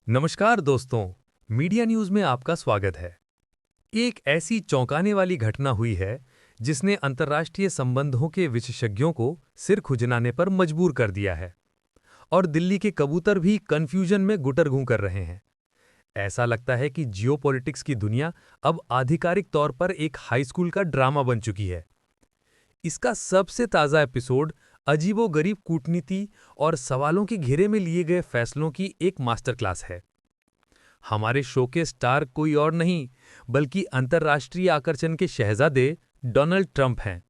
नमस्कार दोस्तों, media news में आपका स्वागत है। एक ऐसी चौंकाने वाली घटना हुई है जिसने अंतर्राष्ट्रीय संबंधों के विशेषज्ञों को सिर खुजलाने पर मजबूर कर दिया है और दिल्ली के कबूतर भी कंफ्यूजन में गुटरगूं कर रहे हैं। ऐसा लगता है कि जियोपॉलिटिक्स की दुनिया अब आधिकारिक तौर पर एक हाई स्कूल का ड्रामा बन चुकी है। इसका सबसे ताज़ा एपिसोड अजीबोगरीब कूटनीति और सवालों के घेरे में लिए गए फैसलों की एक मास्टर क्लास है। हमारे शो के स्टार कोई और नहीं बल्कि अंतर्राष्ट्रीय आकर्षण के शहजादे डोनाल्ड ट्रंप हैं।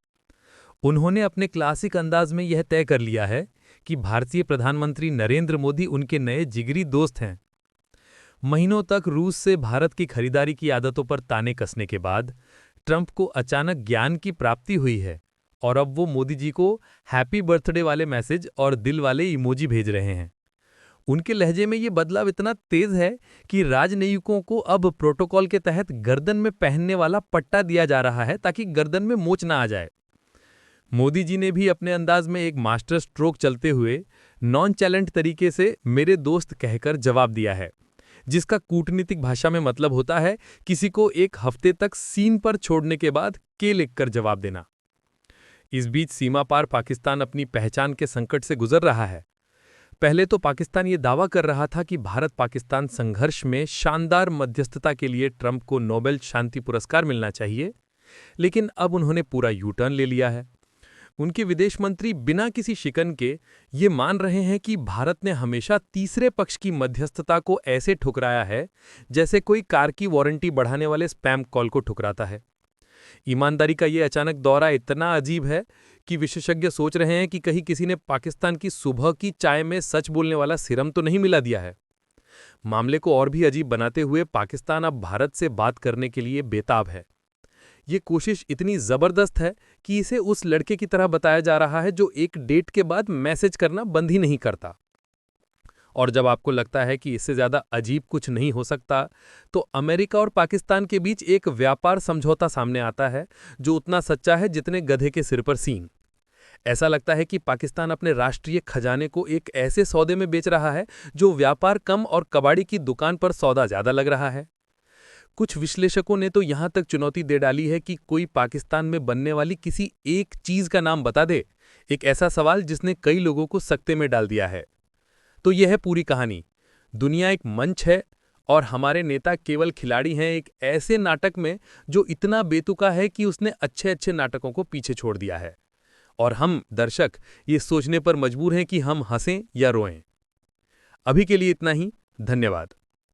उन्होंने अपने क्लासिक अंदाज में यह तय कर लिया है कि भारतीय प्रधानमंत्री नरेंद्र मोदी उनके नए जिगरी दोस्त हैं। महीनों तक रूस से भारत की खरीदारी की आदतों पर ताने कसने के बाद ट्रंप को अचानक ज्ञान की प्राप्ति हुई है और अब वो मोदी जी को हैप्पी बर्थडे वाले मैसेज और दिल वाले इमोजी भेज रहे हैं। उनके लहजे में ये बदलाव इतना तेज है कि राजनयिकों को अब प्रोटोकॉल के तहत गर्दन में पहनने वाला पट्टा दिया जा रहा है ताकि गर्दन में मोच ना आ जाए। मोदी जी ने भी अपने अंदाज में एक मास्टर स्ट्रोक चलते हुए नॉन चैलेंट तरीके से मेरे दोस्त कहकर जवाब दिया है, जिसका कूटनीतिक भाषा में मतलब होता है किसी को एक हफ्ते तक सीन पर छोड़ने के बाद के लिखकर जवाब देना। इस बीच सीमा पार पाकिस्तान अपनी पहचान के संकट से गुजर रहा है। पहले तो पाकिस्तान ये दावा कर रहा था कि भारत पाकिस्तान संघर्ष में शानदार मध्यस्थता के लिए ट्रंप को नोबेल शांति पुरस्कार मिलना चाहिए, लेकिन अब उन्होंने पूरा यू टर्न ले लिया है। उनके विदेश मंत्री बिना किसी शिकन के ये मान रहे हैं कि भारत ने हमेशा तीसरे पक्ष की मध्यस्थता को ऐसे ठुकराया है जैसे कोई कार की वारंटी बढ़ाने वाले स्पैम कॉल को ठुकराता है। ईमानदारी का ये अचानक दौरा इतना अजीब है कि विशेषज्ञ सोच रहे हैं कि कहीं किसी ने पाकिस्तान की सुबह की चाय में सच बोलने वाला सिरम तो नहीं मिला दिया है। मामले को और भी अजीब बनाते हुए पाकिस्तान अब भारत से बात करने के लिए बेताब है। ये कोशिश इतनी जबरदस्त है कि इसे उस लड़के की तरह बताया जा रहा है जो एक डेट के बाद मैसेज करना बंद ही नहीं करता। और जब आपको लगता है कि इससे ज्यादा अजीब कुछ नहीं हो सकता, तो अमेरिका और पाकिस्तान के बीच एक व्यापार समझौता सामने आता है जो उतना सच्चा है जितने गधे के सिर पर सींग। ऐसा लगता है कि पाकिस्तान अपने राष्ट्रीय खजाने को एक ऐसे सौदे में बेच रहा है जो व्यापार कम और कबाड़ी की दुकान पर सौदा ज्यादा लग रहा है। कुछ विश्लेषकों ने तो यहां तक चुनौती दे डाली है कि कोई पाकिस्तान में बनने वाली किसी एक चीज का नाम बता दे, एक ऐसा सवाल जिसने कई लोगों को सकते में डाल दिया है। तो यह है पूरी कहानी। दुनिया एक मंच है और हमारे नेता केवल खिलाड़ी हैं एक ऐसे नाटक में जो इतना बेतुका है कि उसने अच्छे अच्छे नाटकों को पीछे छोड़ दिया है। और हम दर्शक ये सोचने पर मजबूर हैं कि हम हंसें या रोएं। अभी के लिए इतना ही। धन्यवाद।